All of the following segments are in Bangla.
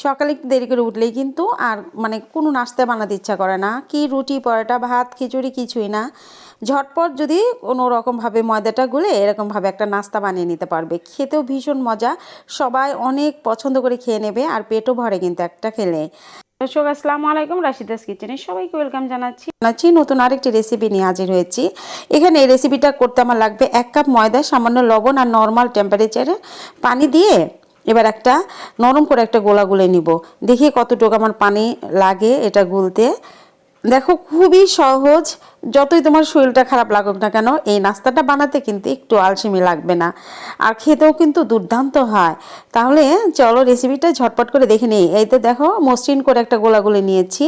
সকালে একটু দেরি করে উঠলেই কিন্তু আর মানে কোনো নাস্তা বানাতে ইচ্ছা করে না, কি রুটি পরোটা ভাত খিচুড়ি কিছুই না। ঝটপট যদি কোনো রকমভাবে ময়দাটা গুলে এরকমভাবে একটা নাস্তা বানিয়ে নিতে পারবে, খেতেও ভীষণ মজা, সবাই অনেক পছন্দ করে খেয়ে নেবে আর পেটও ভরে কিন্তু একটা খেলে। দর্শক আসসালামু আলাইকুম, রাশিদাস কিচেনে সবাইকে ওয়েলকাম জানাচ্ছি নতুন আরেকটি রেসিপি নিয়ে হাজির হয়েছি। এখানে এই রেসিপিটা করতে আমার লাগবে 1 কাপ ময়দা, সামান্য লবণ আর নর্মাল টেম্পারেচারে পানি দিয়ে এবার একটা নরম করে একটা গোলা গুলে নিব। দেখি কতটুকু আমার পানি লাগে এটা গুলতে। দেখো খুবই সহজ, যতই তোমার শরীরটা খারাপ লাগুক না কেন এই নাস্তাটা বানাতে কিন্তু একটু আলসেমি লাগবে না, আর খেতেও কিন্তু দুর্দান্ত হয়। তাহলে চলো রেসিপিটা ঝটপট করে দেখে নিই। এই তো দেখো মসৃণ করে একটা গোলা গুলে নিয়েছি।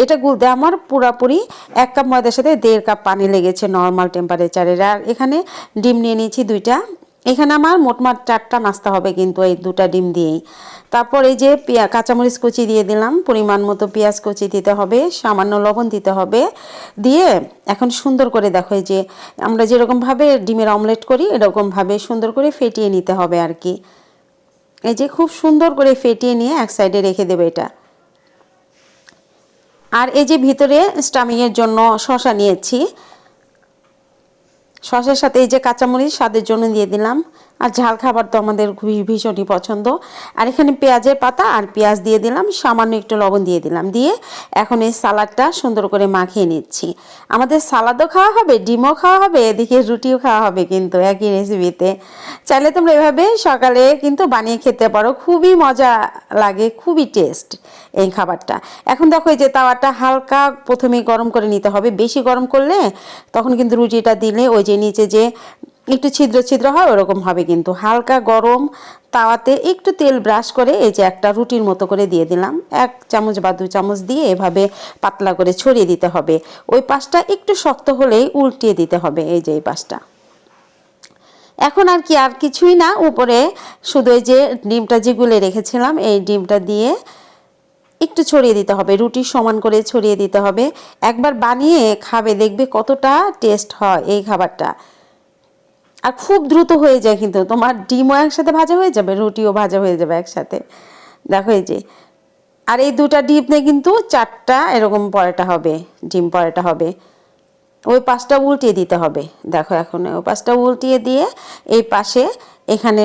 এটা গুলতে আমার পুরাপুরি 1 কাপ ময়দার সাথে 1.5 কাপ পানি লেগেছে নর্মাল টেম্পারেচারের। আর এখানে ডিম নিয়ে নিয়েছি 2টা। এখানে আমার মোটমাট 4টা নাস্তা হবে কিন্তু এই 2টা ডিম দিয়েই। তারপর এই যে কাঁচামরিচ কুচি দিয়ে দিলাম, পরিমাণ মতো পেঁয়াজ কুচি দিতে হবে, সামান্য লবণ দিতে হবে। দিয়ে এখন সুন্দর করে দেখো এই যে আমরা যেরকমভাবে ডিমের অমলেট করি এরকমভাবে সুন্দর করে ফেটিয়ে নিতে হবে আর কি। এই যে খুব সুন্দর করে ফেটিয়ে নিয়ে এক সাইডে রেখে দেবে এটা। আর এই যে ভিতরে স্টামিংয়ের জন্য শসা নিয়েছি, শসার সাথে এই যে কাঁচামরিচ স্বাদের জন্য দিয়ে দিলাম। আর ঝাল খাবার তো আমাদের খুবই ভীষণই পছন্দ। আর এখানে পেঁয়াজের পাতা আর পেঁয়াজ দিয়ে দিলাম, সামান্য একটু লবণ দিয়ে দিলাম। দিয়ে এখন এই সালাডটা সুন্দর করে মাখিয়ে নিচ্ছি। আমাদের সালাদও খাওয়া হবে, ডিমও খাওয়া হবে, এদিকে রুটিও খাওয়া হবে কিন্তু একই রেসিপিতে। চাইলে তোমরা এভাবে সকালে কিন্তু বানিয়ে খেতে পারো, খুবই মজা লাগে, খুবই টেস্ট এই খাবারটা। এখন দেখো এই যে তাওয়াটা হালকা প্রথমেই গরম করে নিতে হবে, বেশি গরম করলে তখন কিন্তু রুটিটা দিলে ওই যে নিচে যে একটু ছিদ্র ছিদ্র হয় ওরকম হবে। কিন্তু হালকা গরম তাওয়াতে একটু তেল ব্রাশ করে এই যে একটা রুটির মতো করে দিয়ে দিলাম, 1 চামচ বা 2 চামচ দিয়ে এভাবে পাতলা করে ছড়িয়ে দিতে হবে। ওই পাশটা একটু শক্ত হলেই উল্টিয়ে দিতে হবে, এই যে এই পাশটা। এখন আর কি আর কিছুই না, উপরে শুধু এই যে ডিমটা যে গুলে রেখেছিলাম এই ডিমটা দিয়ে একটু ছড়িয়ে দিতে হবে, রুটি সমান করে ছড়িয়ে দিতে হবে। একবার বানিয়ে খাবে দেখবে কতটা টেস্ট হয় এই খাবারটা। আর খুব দ্রুত হয়ে যায় কিন্তু, তোমার ডিমও একসাথে ভাজা হয়ে যাবে, রুটিও ভাজা হয়ে যাবে একসাথে। দেখো এই যে, আর এই 2টা ডিম নিয়ে কিন্তু 4টা এরকম পরোটা হবে, ডিম পরোটা হবে। ওই পাশটা উল্টিয়ে দিতে হবে। দেখো এখন ওই পাশটা উল্টিয়ে দিয়ে এই পাশে এখানে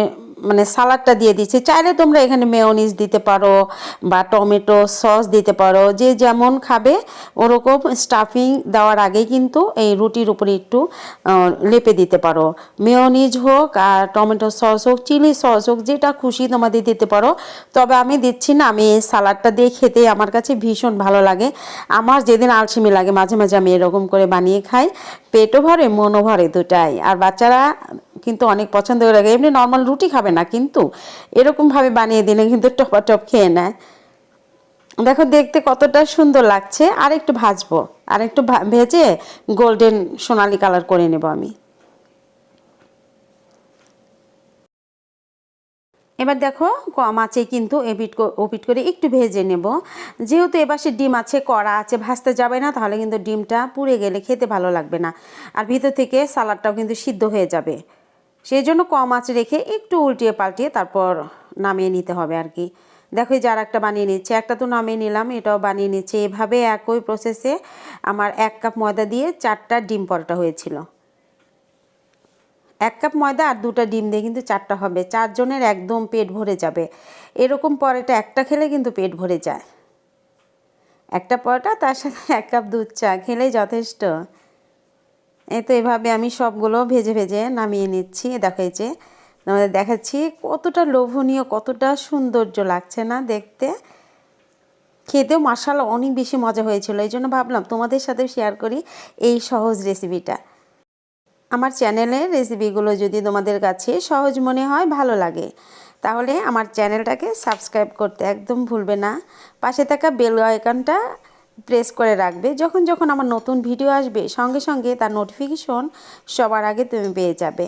মানে সালাডটা দিয়ে দিচ্ছি। চাইলে তোমরা এখানে মেয়োনিজ দিতে পারো বা টমেটো সস দিতে পারো, যে যেমন খাবে ওরকম স্টাফিং দেওয়ার আগে কিন্তু এই রুটির উপরে একটু লেপে দিতে পারো। মেয়োনিজ হোক আর টমেটো সস হোক, চিলি সস হোক, যেটা খুশি তোমাদের দিতে পারো। তবে আমি দিচ্ছি না, আমি এই সালাডটা দিয়ে খেতে আমার কাছে ভীষণ ভালো লাগে। আমার যেদিন আলসেমি লাগে মাঝে মাঝে আমি এরকম করে বানিয়ে খাই, পেটও ভরে মনও ভরে দুটাই। আর বাচ্চারা কিন্তু অনেক পছন্দ করে লাগে, এমনি নর্মাল রুটি খাবে না কিন্তু এরকমভাবে বানিয়ে দিলে কিন্তু টপাটপ খেয়ে নেয়। দেখো দেখতে কতটা সুন্দর লাগছে। আর একটু ভাজবো, আর একটু ভেজে গোল্ডেন সোনালি কালার করে নেব আমি। এবার দেখো কম আঁচে কিন্তু ওপিট করে একটু ভেজে নেব। যেহেতু এপাশে ডিম আছে, কড়া আছে, ভাজতে যাবে না, তাহলে কিন্তু ডিমটা পুড়ে গেলে খেতে ভালো লাগবে না। আর ভিতর থেকে সালাডটাও কিন্তু সিদ্ধ হয়ে যাবে। সেই জন্য কম আঁচে রেখে একটু উল্টিয়ে পাল্টিয়ে তারপর নামিয়ে নিতে হবে আর কি। দেখো এই যে আর একটা বানিয়ে নিচ্ছে, একটা তো নামিয়ে নিলাম, এটাও বানিয়ে নিচ্ছে। এভাবে একই প্রসেসে আমার 1 কাপ ময়দা দিয়ে 4টা ডিম পরোটা হয়েছিল। 1 কাপ ময়দা আর 2টা ডিম দিয়ে কিন্তু 4টা হবে, 4 জনের একদম পেট ভরে যাবে। এরকম পরোটা একটা খেলে কিন্তু পেট ভরে যায়। একটা পরোটা তার সাথে 1 কাপ দুধ চা খেলেই যথেষ্ট। এই তো এভাবে আমি সবগুলো ভেজে ভেজে নামিয়ে নিচ্ছি। দেখো এই যে তোমাদের দেখাচ্ছি কতটা লোভনীয়, কতটা সৌন্দর্য লাগছে না দেখতে। খেতেও মাশাআল্লাহ অনেক বেশি মজা হয়েছিল, এই জন্য ভাবলাম তোমাদের সাথে শেয়ার করি এই সহজ রেসিপিটা। আমার চ্যানেলের রেসিপিগুলো যদি তোমাদের কাছে সহজ মনে হয়, ভালো লাগে, তাহলে আমার চ্যানেলটাকে সাবস্ক্রাইব করতে একদম ভুলবে না। পাশে থাকা বেল আইকনটা প্রেস করে রাখবে, যখন যখন আমার নতুন ভিডিও আসবে সঙ্গে সঙ্গে তার নোটিফিকেশন সবার আগে তুমি পেয়ে যাবে।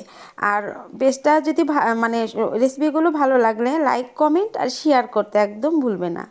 আর পেজটা যদি মানে রেসিপিগুলো ভালো লাগলে লাইক কমেন্ট আর শেয়ার করতে একদম ভুলবে না।